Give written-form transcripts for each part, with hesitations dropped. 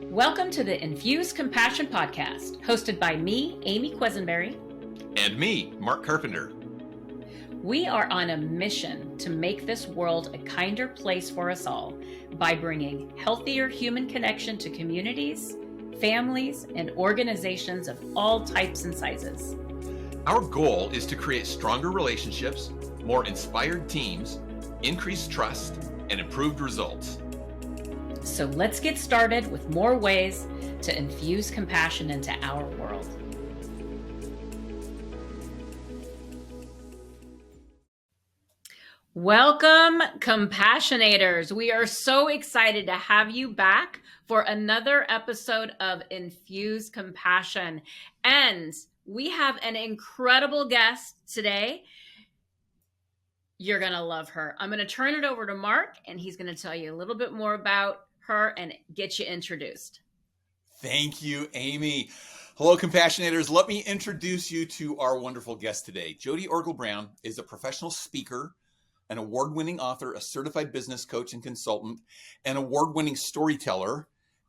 Welcome to the Infuse Compassion Podcast, hosted by me, Amy Quisenberry. And me, Mark Carpenter. We are on a mission to make this world a kinder place for us all by bringing healthier human connection to communities, families, and organizations of all types and sizes. Our goal is to create stronger relationships, more inspired teams, increased trust, and improved results. So let's get started with more ways to infuse compassion into our world. Welcome, Compassionators. We are so excited to have you back for another episode of Infuse Compassion. And we have an incredible guest today. You're going to love her. I'm going to turn it over to Mark, and he's going to tell you a little bit more about her and get you introduced. Thank you, Amy. Hello, Compassionators. Let me introduce you to our wonderful guest today. Jodi O is a professional speaker, an award-winning author, a certified business coach and consultant, an award-winning storyteller,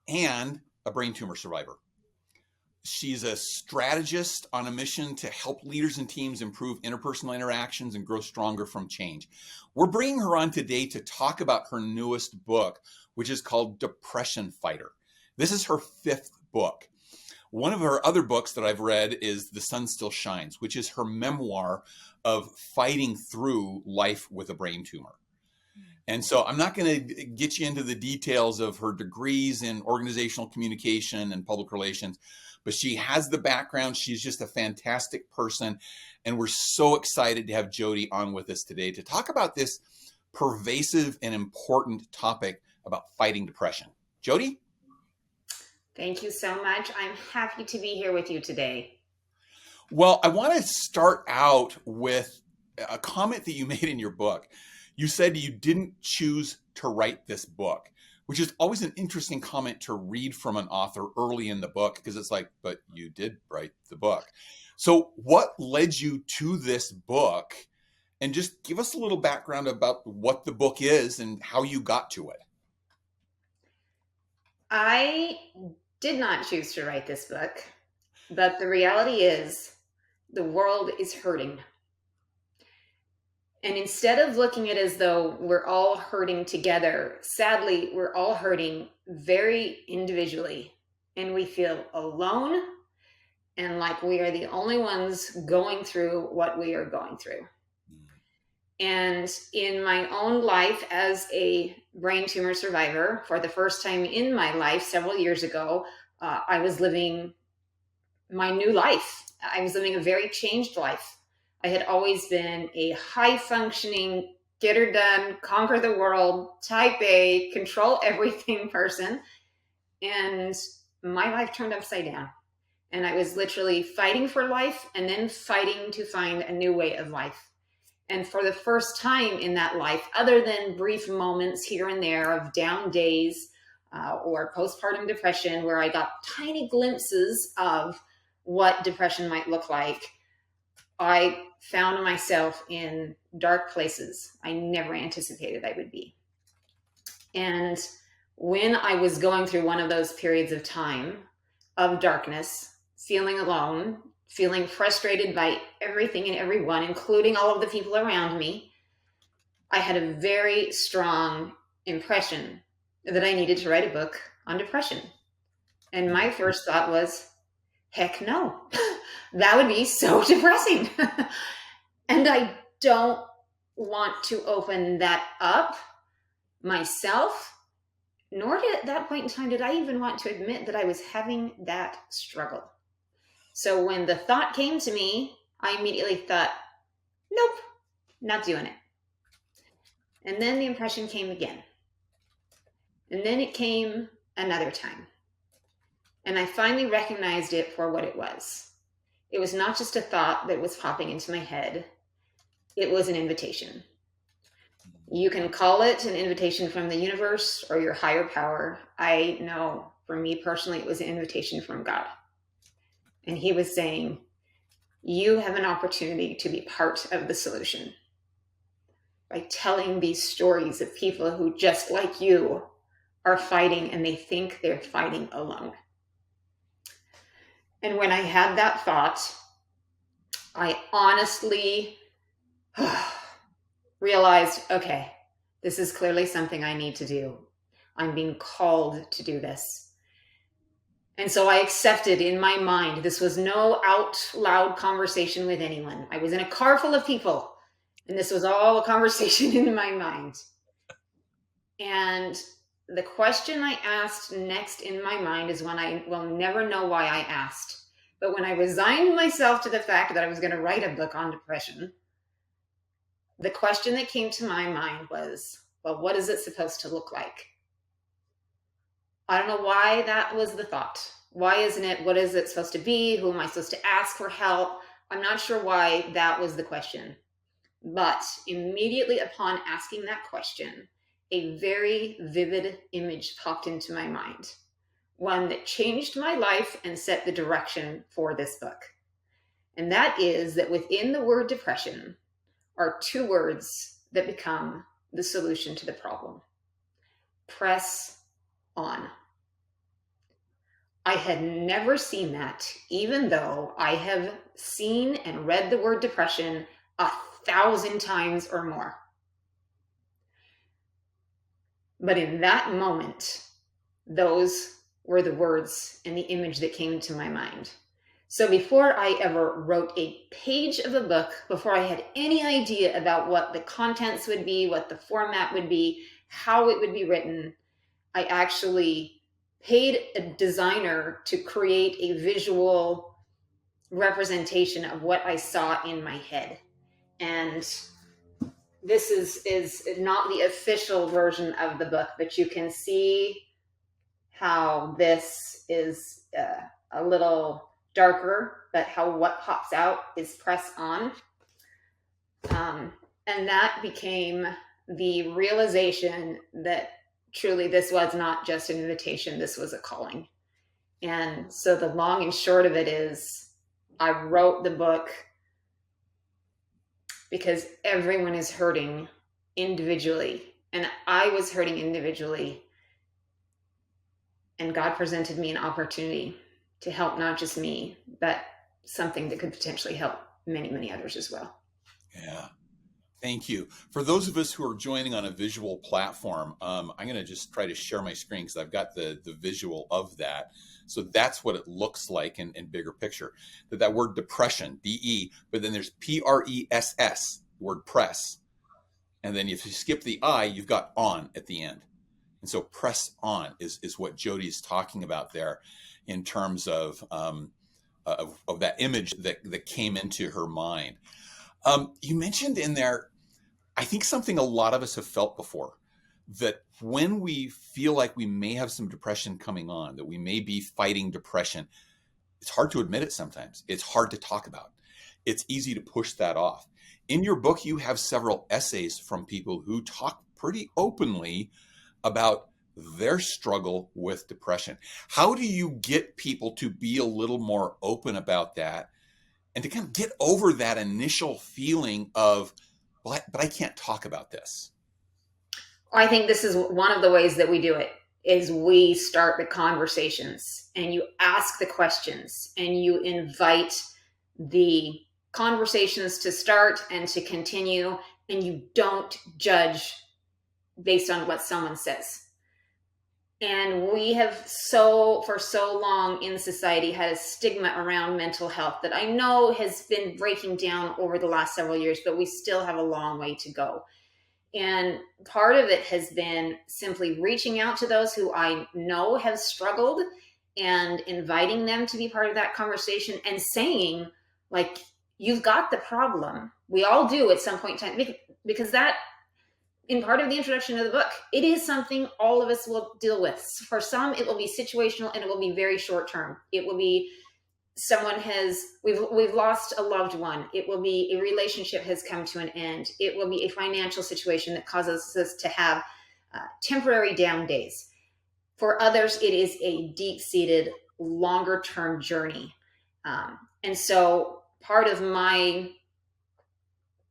and a brain tumor survivor. She's a strategist on a mission to help leaders and teams improve interpersonal interactions and grow stronger from change. We're bringing her on today to talk about her newest book, which is called Depression Fighter. This is her 5th book. One of her other books that I've read is The Sun Still Shines, which is her memoir of fighting through life with a brain tumor. And so I'm not going to get you into the details of her degrees in organizational communication and public relations, but she has the background. She's just a fantastic person. And we're so excited to have Jodi on with us today to talk about this pervasive and important topic about fighting depression. Jodi? Thank you so much. I'm happy to be here with you today. Well, I want to start out with a comment that you made in your book. You said you didn't choose to write this book, which is always an interesting comment to read from an author early in the book, because it's like, but you did write the book. So what led you to this book? And just give us a little background about what the book is and how you got to it. I did not choose to write this book, but the reality is the world is hurting. And instead of looking at it as though we're all hurting together, sadly, we're all hurting very individually. And we feel alone and like we are the only ones going through what we are going through. And in my own life as a brain tumor survivor, for the first time in my life several years ago, I was living my new life. I was living a very changed life. I had always been a high-functioning, get her done, conquer the world, type A, control everything person. And my life turned upside down. And I was literally fighting for life and then fighting to find a new way of life. And for the first time in that life, other than brief moments here and there of down days or postpartum depression, where I got tiny glimpses of what depression might look like, I found myself in dark places I never anticipated I would be. And when I was going through one of those periods of time of darkness, feeling alone, feeling frustrated by everything and everyone, including all of the people around me, I had a very strong impression that I needed to write a book on depression. And my first thought was, heck no, that would be so depressing. And I don't want to open that up myself, nor did at that point in time did I even want to admit that I was having that struggle. So when the thought came to me, I immediately thought, nope, not doing it. And then the impression came again. And then it came another time. And I finally recognized it for what it was. It was not just a thought that was popping into my head. It was an invitation. You can call it an invitation from the universe or your higher power. I know for me personally, it was an invitation from God. And he was saying, you have an opportunity to be part of the solution by telling these stories of people who, just like you, are fighting and they think they're fighting alone. And when I had that thought, I honestly realized, okay, this is clearly something I need to do. I'm being called to do this. And so I accepted in my mind, this was no out loud conversation with anyone. I was in a car full of people, and this was all a conversation in my mind. And the question I asked next in my mind is one I will never know why I asked. But when I resigned myself to the fact that I was going to write a book on depression, the question that came to my mind was, well, what is it supposed to look like? I don't know why that was the thought. Why isn't it, what is it supposed to be? Who am I supposed to ask for help? I'm not sure why that was the question. But immediately upon asking that question, a very vivid image popped into my mind. One that changed my life and set the direction for this book. And that is that within the word depression are two words that become the solution to the problem. Press on. I had never seen that, even though I have seen and read the word depression 1,000 times or more. But in that moment, those were the words and the image that came to my mind. So before I ever wrote a page of a book, before I had any idea about what the contents would be, what the format would be, how it would be written, I actually paid a designer to create a visual representation of what I saw in my head. And this is not the official version of the book, but you can see how this is a little darker, but how what pops out is press on. And that became the realization that truly this was not just an invitation, this was a calling. And so the long and short of it is, I wrote the book because everyone is hurting individually, and I was hurting individually. And God presented me an opportunity to help not just me, but something that could potentially help many, many others as well. Yeah. Thank you. For those of us who are joining on a visual platform, I'm going to just try to share my screen because I've got the visual of that. So that's what it looks like in bigger picture. That word depression, D-E, but then there's P-R-E-S-S, the word press. And then if you skip the I, you've got on at the end. And so press on is what Jodi is talking about there in terms of that image that came into her mind. You mentioned in there, I think something a lot of us have felt before, that when we feel like we may have some depression coming on, that we may be fighting depression, it's hard to admit it sometimes. It's hard to talk about. It's easy to push that off. In your book, you have several essays from people who talk pretty openly about their struggle with depression. How do you get people to be a little more open about that and to kind of get over that initial feeling of, but I can't talk about this? I think this is one of the ways that we do it, is we start the conversations and you ask the questions and you invite the conversations to start and to continue, and you don't judge based on what someone says. And we have for so long in society had a stigma around mental health that I know has been breaking down over the last several years, but we still have a long way to go. And part of it has been simply reaching out to those who I know have struggled and inviting them to be part of that conversation and saying, like, you've got the problem. We all do at some point in time, because that, in part of the introduction of the book, it is something all of us will deal with. For some, it will be situational and it will be very short term. It will be we've lost a loved one. It will be a relationship has come to an end. It will be a financial situation that causes us to have temporary down days. For others, it is a deep-seated, longer-term journey. And so part of my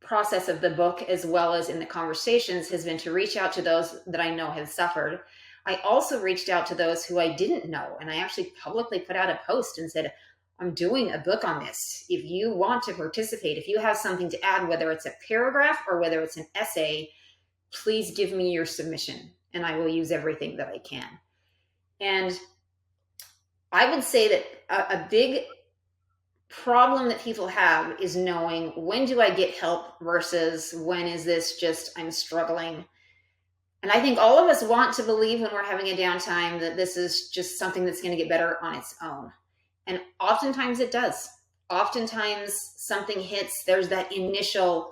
process of the book, as well as in the conversations, has been to reach out to those that I know have suffered. I also reached out to those who I didn't know. And I actually publicly put out a post and said, I'm doing a book on this. If you want to participate, if you have something to add, whether it's a paragraph or whether it's an essay, please give me your submission and I will use everything that I can. And I would say that a big problem that people have is knowing, when do I get help versus when is this just, I'm struggling. And I think all of us want to believe when we're having a downtime that this is just something that's going to get better on its own. And oftentimes it does. Oftentimes something hits, there's that initial,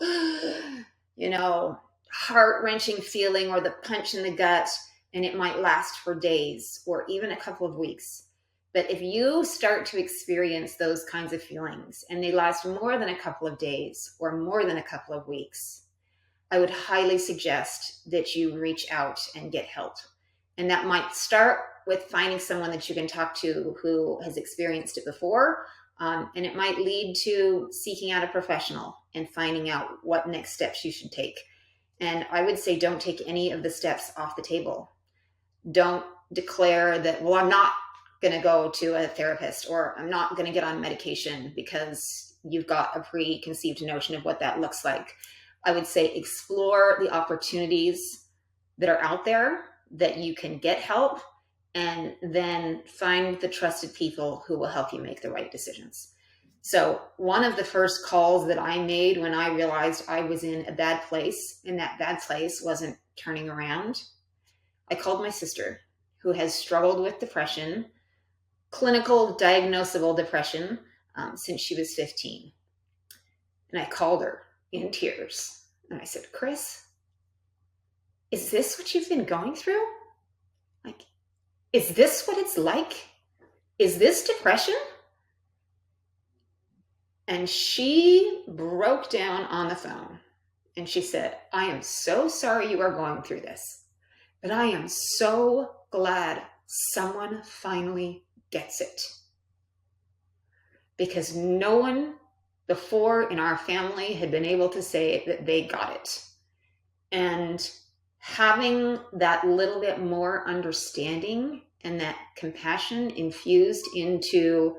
heart-wrenching feeling or the punch in the gut, and it might last for days or even a couple of weeks. But if you start to experience those kinds of feelings and they last more than a couple of days or more than a couple of weeks, I would highly suggest that you reach out and get help. And that might start with finding someone that you can talk to who has experienced it before. And it might lead to seeking out a professional and finding out what next steps you should take. And I would say don't take any of the steps off the table. Don't declare that, well, I'm not going to go to a therapist or I'm not going to get on medication because you've got a preconceived notion of what that looks like. I would say explore the opportunities that are out there that you can get help, and then find the trusted people who will help you make the right decisions. So one of the first calls that I made when I realized I was in a bad place and that bad place wasn't turning around, I called my sister, who has struggled with depression, clinical diagnosable depression, since she was 15. And I called her in tears and I said, Chris, is this what you've been going through? Like, is this what it's like? Is this depression? And she broke down on the phone and she said, I am so sorry you are going through this, but I am so glad someone finally gets it. Because no one before in our family had been able to say that they got it. And having that little bit more understanding and that compassion infused into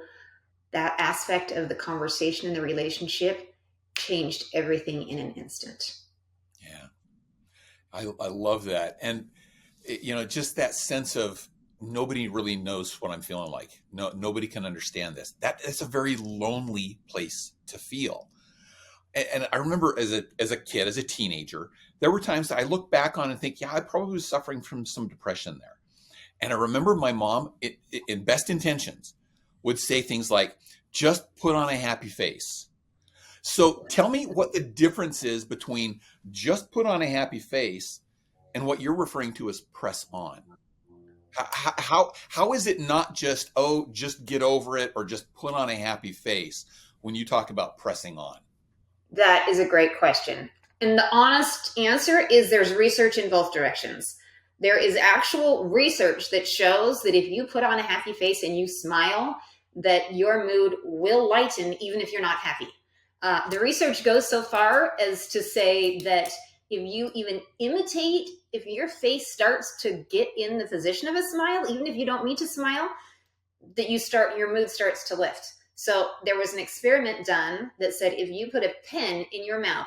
that aspect of the conversation and the relationship changed everything in an instant. Yeah, I love that. And, just that sense of nobody really knows what I'm feeling like. No, nobody can understand this. That's a very lonely place to feel. And I remember as a kid, as a teenager, there were times that I look back on and think, yeah, I probably was suffering from some depression there. And I remember my mom, in best intentions, would say things like, just put on a happy face. So tell me what the difference is between just put on a happy face and what you're referring to as press on. How is it not just, just get over it or just put on a happy face when you talk about pressing on? That is a great question. And the honest answer is there's research in both directions. There is actual research that shows that if you put on a happy face and you smile, that your mood will lighten even if you're not happy. The research goes so far as to say that if you even imitate, if your face starts to get in the position of a smile, even if you don't mean to smile, that your mood starts to lift. So there was an experiment done that said if you put a pen in your mouth,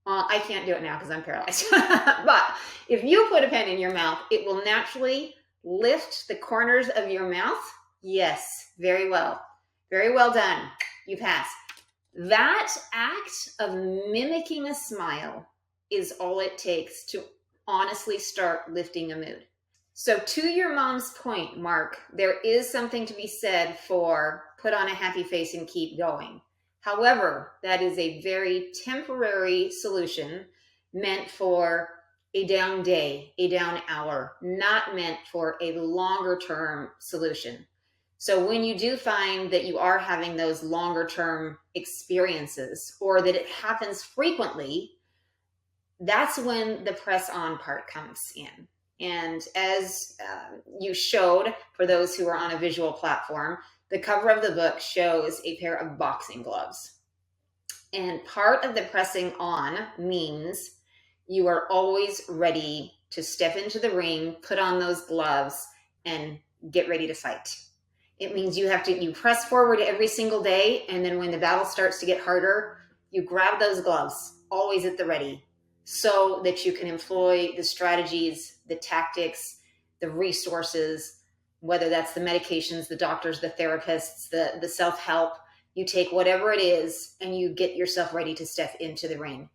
I can't do it now because I'm paralyzed, but if you put a pen in your mouth, it will naturally lift the corners of your mouth. Yes, very well. Very well done. You passed. That act of mimicking a smile is all it takes to honestly start lifting a mood. So to your mom's point, Mark, there is something to be said for put on a happy face and keep going. However, that is a very temporary solution meant for a down day, a down hour, not meant for a longer term solution. So when you do find that you are having those longer term experiences or that it happens frequently, that's when the press on part comes in. And as you showed, for those who are on a visual platform, the cover of the book shows a pair of boxing gloves. And part of the pressing on means you are always ready to step into the ring, put on those gloves, and get ready to fight. It means you press forward every single day, and then when the battle starts to get harder, you grab those gloves, always at the ready, so that you can employ the strategies, the tactics, the resources, whether that's the medications, the doctors, the therapists, the self-help. You take whatever it is and you get yourself ready to step into the ring.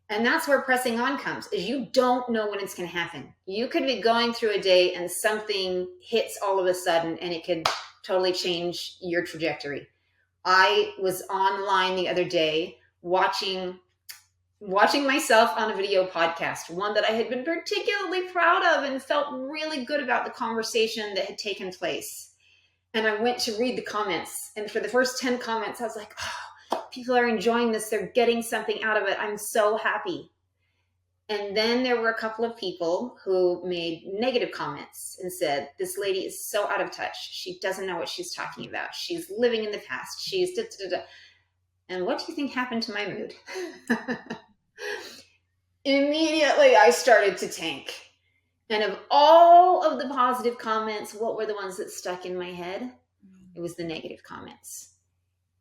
And that's where pressing on comes, is you don't know when it's going to happen. You could be going through a day and something hits all of a sudden and it could totally change your trajectory. I was online the other day watching myself on a video podcast, one that I had been particularly proud of and felt really good about the conversation that had taken place. And I went to read the comments. And for the first 10 comments, I was like, oh, people are enjoying this. They're getting something out of it. I'm so happy. And then there were a couple of people who made negative comments and said, this lady is so out of touch. She doesn't know what she's talking about. She's living in the past. She's da, da, da, da. And what do you think happened to my mood? Immediately, I started to tank. And of all of the positive comments, what were the ones that stuck in my head? It was the negative comments.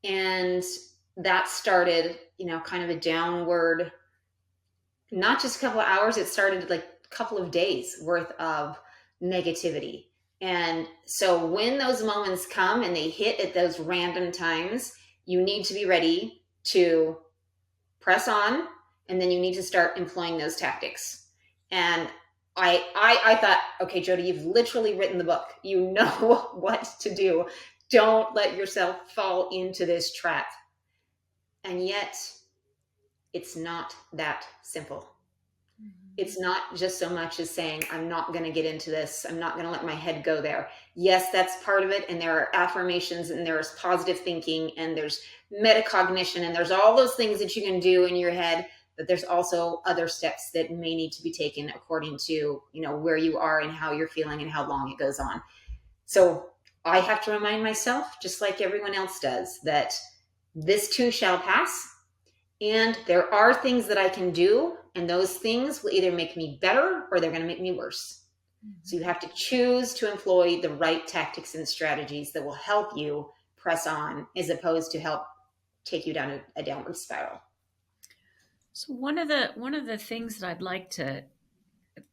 And that started, kind of a downward, not just a couple of hours, it started like a couple of days worth of negativity. And so when those moments come and they hit at those random times, you need to be ready to press on, and then you need to start employing those tactics. And I thought, okay, Jodi, you've literally written the book. You know what to do. Don't let yourself fall into this trap. And yet, it's not that simple. It's not just so much as saying, I'm not going to get into this. I'm not going to let my head go there. Yes, that's part of it. And there are affirmations and there's positive thinking and there's metacognition and there's all those things that you can do in your head. But there's also other steps that may need to be taken according to, where you are and how you're feeling and how long it goes on. So I have to remind myself, just like everyone else does, that this too shall pass. And there are things that I can do, and those things will either make me better or they're going to make me worse. So you have to choose to employ the right tactics and strategies that will help you press on, as opposed to help take you down a downward spiral. So one of the things that I'd like to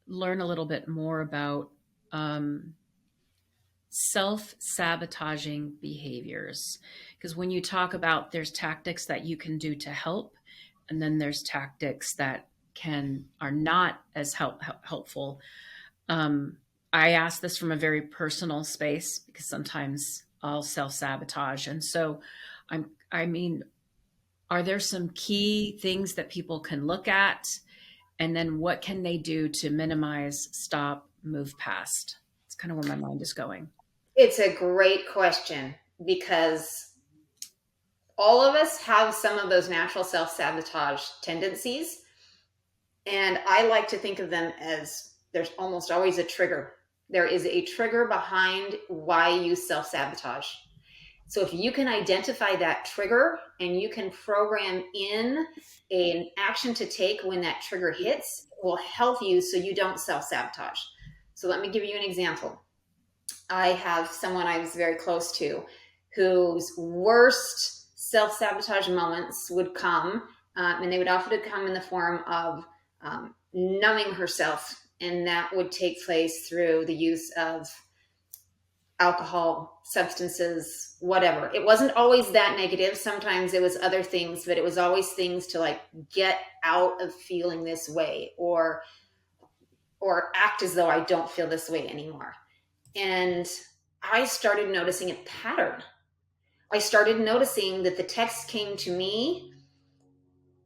learn a little bit more about, self-sabotaging behaviors, because when you talk about there's tactics that you can do to help, and then there's tactics that are not as helpful. I ask this from a very personal space because sometimes I'll self-sabotage, and so are there some key things that people can look at, and then what can they do to minimize, stop, move past? It's kind of where my mind is going. It's a great question, because all of us have some of those natural self-sabotage tendencies. And I like to think of them as there's almost always a trigger. There is a trigger behind why you self-sabotage. So if you can identify that trigger and you can program in an action to take when that trigger hits, it will help you so you don't self-sabotage. So let me give you an example. I have someone I was very close to whose worst self-sabotage moments would come, and they would often come in the form of numbing herself. And that would take place through the use of alcohol, substances, whatever. It wasn't always that negative. Sometimes it was other things, but it was always things to like get out of feeling this way or act as though I don't feel this way anymore. And I started noticing a pattern. I started noticing that the text came to me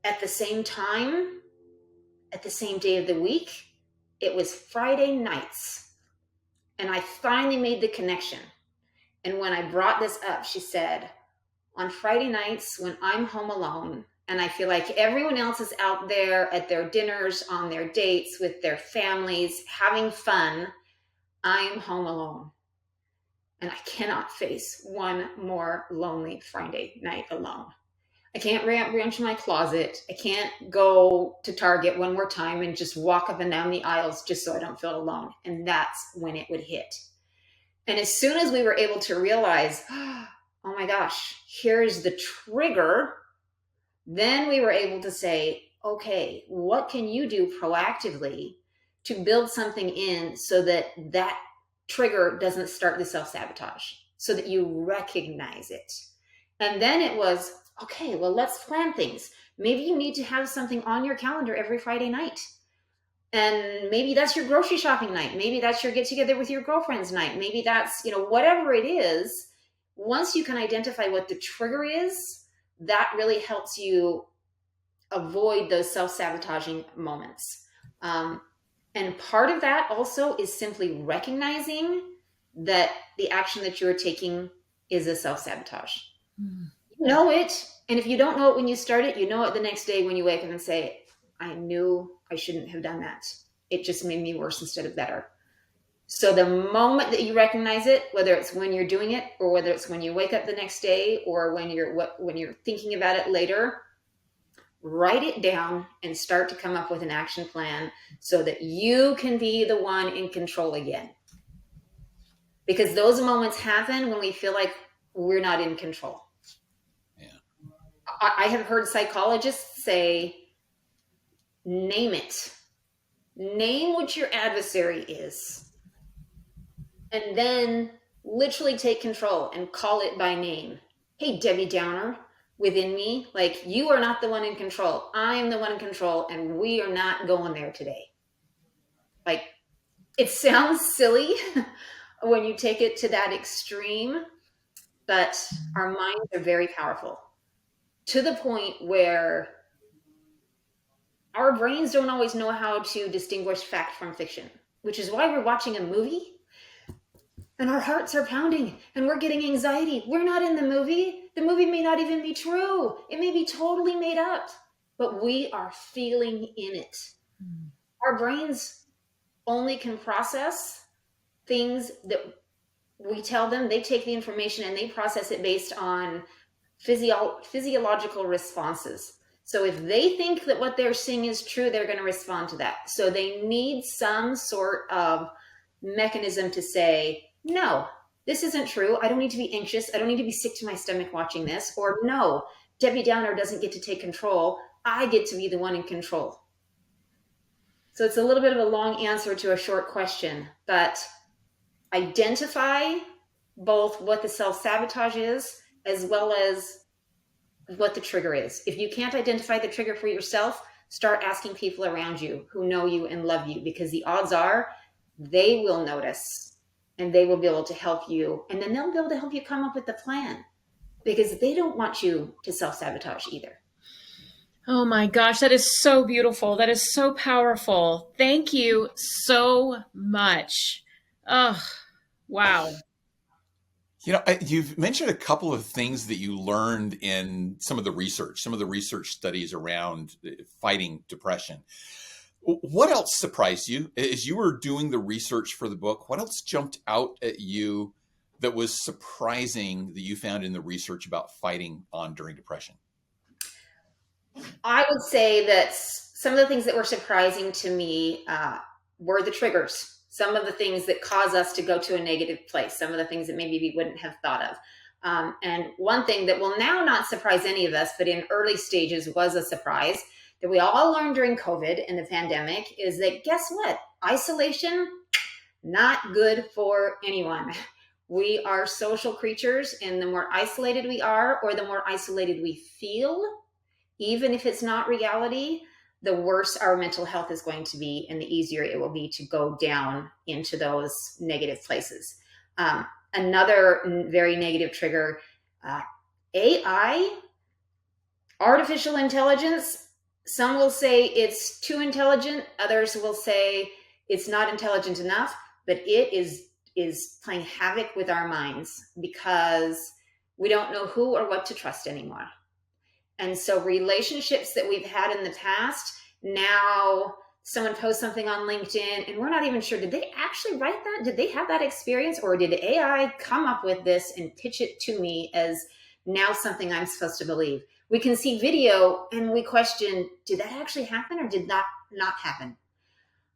at the same time, at the same day of the week. It was Friday nights. And I finally made the connection. And when I brought this up, she said, on Friday nights when I'm home alone and I feel like everyone else is out there at their dinners, on their dates with their families, having fun, I'm home alone. And I cannot face one more lonely Friday night alone. I can't rearrange my closet. I can't go to Target one more time and just walk up and down the aisles just so I don't feel alone. And that's when it would hit. And as soon as we were able to realize, oh my gosh, here's the trigger, then we were able to say, okay, what can you do proactively to build something in so that that trigger doesn't start the self-sabotage, so that you recognize it. And then it was, okay, well, let's plan things. Maybe you need to have something on your calendar every Friday night. And maybe that's your grocery shopping night. Maybe that's your get together with your girlfriend's night. Maybe that's, whatever it is. Once you can identify what the trigger is, that really helps you avoid those self-sabotaging moments. And part of that also is simply recognizing that the action that you're taking is a self-sabotage. You know it. And if you don't know it when you start it, you know it the next day when you wake up and say, I knew I shouldn't have done that. It just made me worse instead of better. So the moment that you recognize it, whether it's when you're doing it or whether it's when you wake up the next day or when you're thinking about it later, write it down and start to come up with an action plan so that you can be the one in control again. Because those moments happen when we feel like we're not in control. Yeah. I have heard psychologists say, name it. Name what your adversary is. And then literally take control and call it by name. Hey, Debbie Downer, within me, like, you are not the one in control. I am the one in control, and we are not going there today. Like, it sounds silly when you take it to that extreme, but our minds are very powerful to the point where our brains don't always know how to distinguish fact from fiction, which is why we're watching a movie and our hearts are pounding and we're getting anxiety. We're not in the movie. The movie may not even be true. It may be totally made up, but we are feeling in it. Our brains only can process things that we tell them. They take the information and they process it based on physiological responses. So if they think that what they're seeing is true, they're going to respond to that. So they need some sort of mechanism to say, no, this isn't true. I don't need to be anxious. I don't need to be sick to my stomach watching this. Or no, Debbie Downer doesn't get to take control. I get to be the one in control. So it's a little bit of a long answer to a short question, but identify both what the self-sabotage is as well as what the trigger is. If you can't identify the trigger for yourself, start asking people around you who know you and love you, because the odds are they will notice and they will be able to help you. And then they'll be able to help you come up with the plan, because they don't want you to self-sabotage either. Oh my gosh, that is so beautiful. That is so powerful. Thank you so much. Oh, wow. You've mentioned a couple of things that you learned in some of the research studies around fighting depression. What else surprised you as you were doing the research for the book? What else jumped out at you that was surprising that you found in the research about fighting on during depression? I would say that some of the things that were surprising to me were the triggers. Some of the things that cause us to go to a negative place, some of the things that maybe we wouldn't have thought of. And one thing that will now not surprise any of us, but in early stages was a surprise, that we all learned during COVID and the pandemic, is that guess what? Isolation, not good for anyone. We are social creatures, and the more isolated we are, or the more isolated we feel, even if it's not reality, the worse our mental health is going to be and the easier it will be to go down into those negative places. Another very negative trigger, AI, artificial intelligence. Some will say it's too intelligent. Others will say it's not intelligent enough, but it is playing havoc with our minds because we don't know who or what to trust anymore. And so relationships that we've had in the past, now someone posts something on LinkedIn and we're not even sure, did they actually write that? Did they have that experience? Or did AI come up with this and pitch it to me as now something I'm supposed to believe? We can see video and we question, did that actually happen or did that not happen?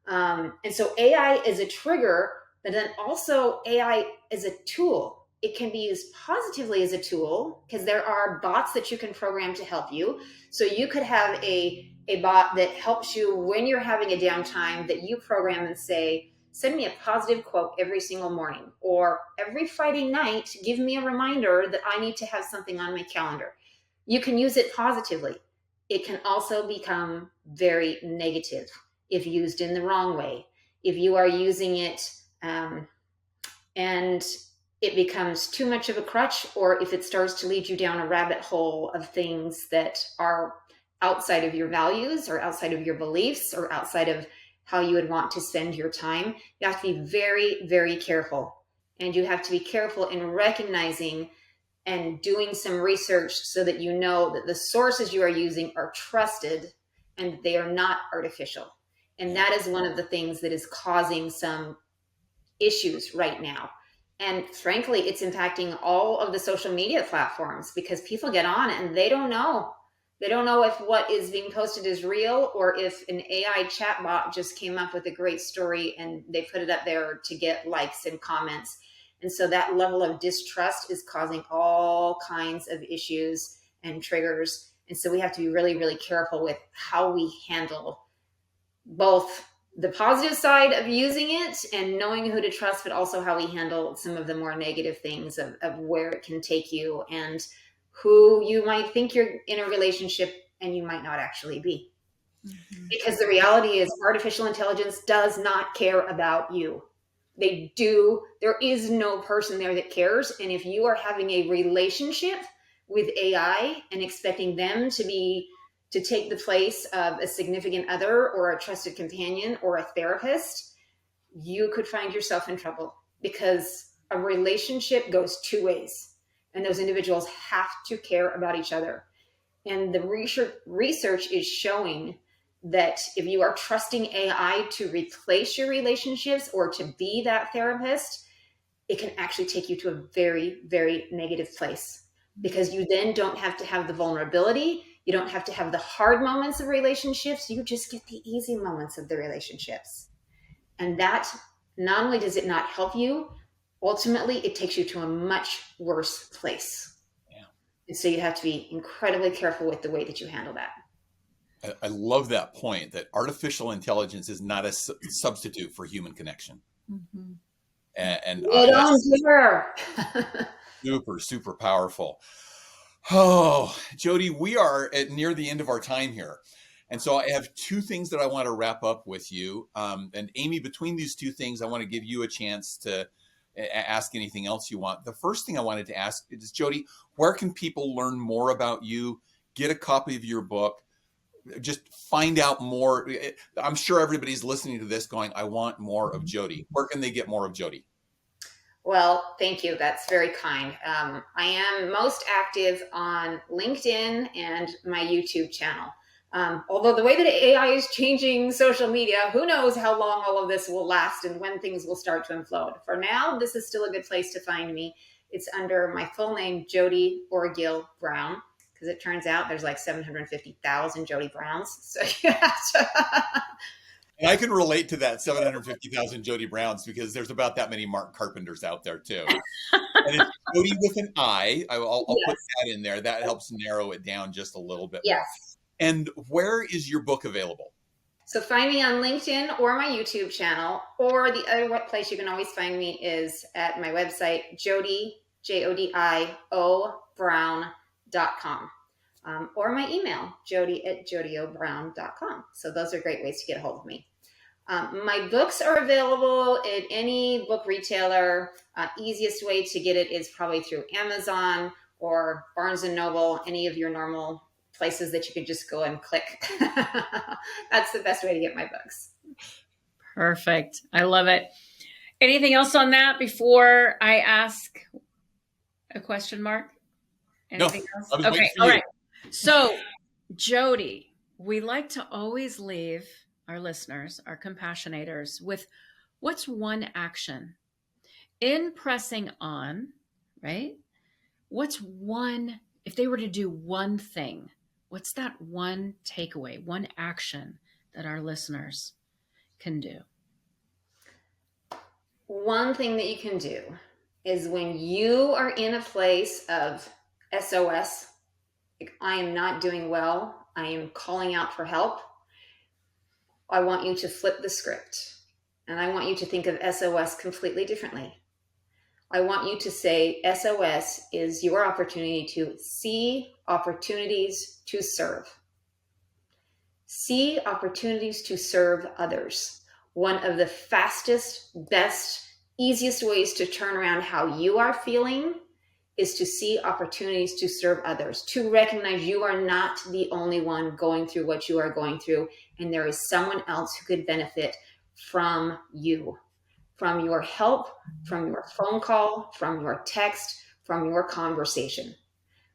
And so AI is a trigger, but then also AI is a tool. It can be used positively as a tool because there are bots that you can program to help you. So you could have a bot that helps you when you're having a downtime that you program and say, send me a positive quote every single morning, or every Friday night, give me a reminder that I need to have something on my calendar. You can use it positively. It can also become very negative if used in the wrong way. If you are using it and it becomes too much of a crutch, or if it starts to lead you down a rabbit hole of things that are outside of your values or outside of your beliefs or outside of how you would want to spend your time, you have to be very, very careful. And you have to be careful in recognizing and doing some research so that you know that the sources you are using are trusted and they are not artificial. And that is one of the things that is causing some issues right now. And frankly, it's impacting all of the social media platforms because people get on and they don't know. They don't know if what is being posted is real or if an AI chatbot just came up with a great story and they put it up there to get likes and comments. And so that level of distrust is causing all kinds of issues and triggers. And so we have to be really, really careful with how we handle both the positive side of using it and knowing who to trust, but also how we handle some of the more negative things of where it can take you and who you might think you're in a relationship and you might not actually be. Mm-hmm. Because the reality is artificial intelligence does not care about you. They do. There is no person there that cares. And if you are having a relationship with AI and expecting them to take the place of a significant other or a trusted companion or a therapist, you could find yourself in trouble because a relationship goes two ways and those individuals have to care about each other. And the research is showing that if you are trusting AI to replace your relationships or to be that therapist, it can actually take you to a very, very negative place because you then don't have to have the vulnerability. You don't have to have the hard moments of relationships. You just get the easy moments of the relationships. And that not only does it not help you, ultimately it takes you to a much worse place. Yeah. And so you have to be incredibly careful with the way that you handle that. I love that point that artificial intelligence is not a substitute for human connection. Mm-hmm. And super, super powerful. Oh, Jodi, we are near the end of our time here. And so I have two things that I want to wrap up with you. And Amy, between these two things, I want to give you a chance to ask anything else you want. The first thing I wanted to ask is, Jodi, where can people learn more about you, get a copy of your book, just find out more? I'm sure everybody's listening to this going, I want more of Jodi. Where can they get more of Jodi? Well, thank you. That's very kind. I am most active on LinkedIn and my YouTube channel. Although the way that AI is changing social media, who knows how long all of this will last and when things will start to implode. For now, this is still a good place to find me. It's under my full name, Jodi Orgill Brown, because it turns out there's like 750,000 Jodi Browns. So you have to... And I can relate to that 750,000 Jodi Browns because there's about that many Mark Carpenters out there too. And it's Jodi with an I. I'll yes. put that in there. That helps narrow it down just a little bit. Yes. More. And where is your book available? So find me on LinkedIn or my YouTube channel, or the other place you can always find me is at my website, Jodi, J-O-D-I-O, Brown.com. Or my email, jodi@jodiobrown.com. So those are great ways to get a hold of me. My books are available at any book retailer. Easiest way to get it is probably through Amazon or Barnes & Noble, any of your normal places that you can just go and click. That's the best way to get my books. Perfect. I love it. Anything else on that before I ask a question, Mark? Anything else? Okay. All right. So, Jodi, we like to always leave our listeners, our compassionators, with what's one action in pressing on, right? What's one if they were to do one thing, what's that one takeaway, one action that our listeners can do? One thing that you can do is when you are in a place of SOS, like I am not doing well, I am calling out for help, I want you to flip the script and I want you to think of SOS completely differently. I want you to say SOS is your opportunity to see opportunities to serve. See opportunities to serve others. One of the fastest, best, easiest ways to turn around how you are feeling is to see opportunities to serve others, to recognize you are not the only one going through what you are going through, and there is someone else who could benefit from you, from your help, from your phone call, from your text, from your conversation.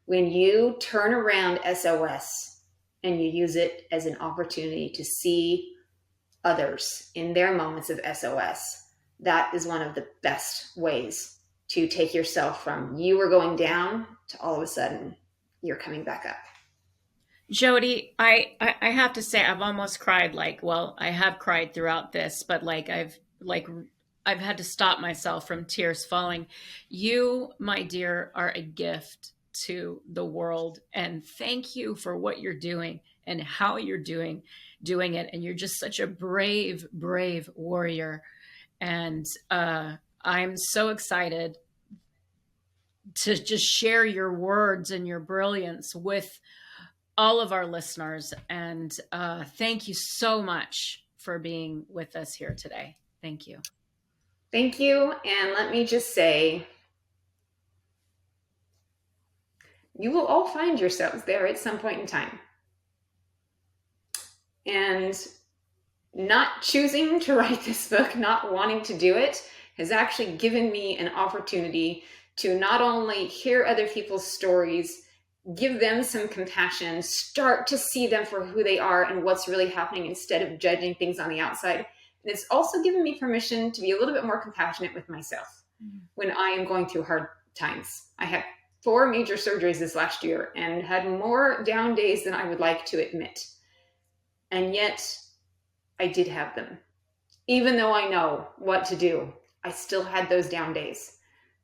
When you turn around SOS and you use it as an opportunity to see others in their moments of SOS, that is one of the best ways to take yourself from you were going down to all of a sudden you're coming back up. Jodi, I have to say I've almost cried. I have cried throughout this, but I've had to stop myself from tears falling. You, my dear, are a gift to the world, and thank you for what you're doing and how you're doing it. And you're just such a brave warrior. And I'm so excited to just share your words and your brilliance with all of our listeners. And thank you so much for being with us here today. Thank you. Thank you. And let me just say, you will all find yourselves there at some point in time. And not choosing to write this book, not wanting to do it, has actually given me an opportunity to not only hear other people's stories, give them some compassion, start to see them for who they are and what's really happening instead of judging things on the outside. And it's also given me permission to be a little bit more compassionate with myself when I am going through hard times. I had 4 major surgeries this last year and had more down days than I would like to admit. And yet I did have them. Even though I know what to do, I still had those down days.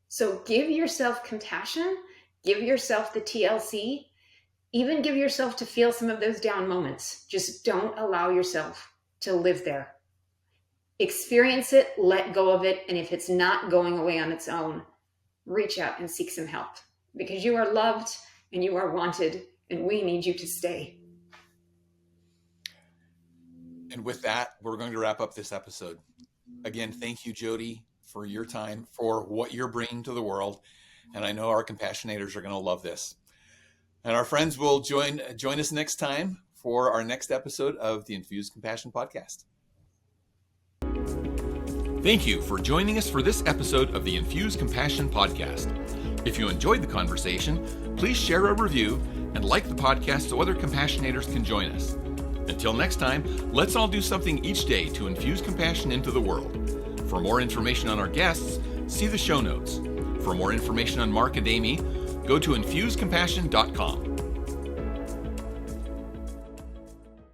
So give yourself compassion, give yourself the TLC, even give yourself to feel some of those down moments. Just don't allow yourself to live there. Experience it, let go of it, and if it's not going away on its own, reach out and seek some help because you are loved and you are wanted and we need you to stay. And with that, we're going to wrap up this episode. Again, thank you, Jodi, for your time, for what you're bringing to the world. And I know our compassionators are going to love this. And our friends will join us next time for our next episode of the Infuse Compassion Podcast. Thank you for joining us for this episode of the Infuse Compassion Podcast. If you enjoyed the conversation, please share a review and like the podcast so other compassionators can join us. Until next time, let's all do something each day to infuse compassion into the world. For more information on our guests, see the show notes. For more information on Mark and Amy, go to infusecompassion.com.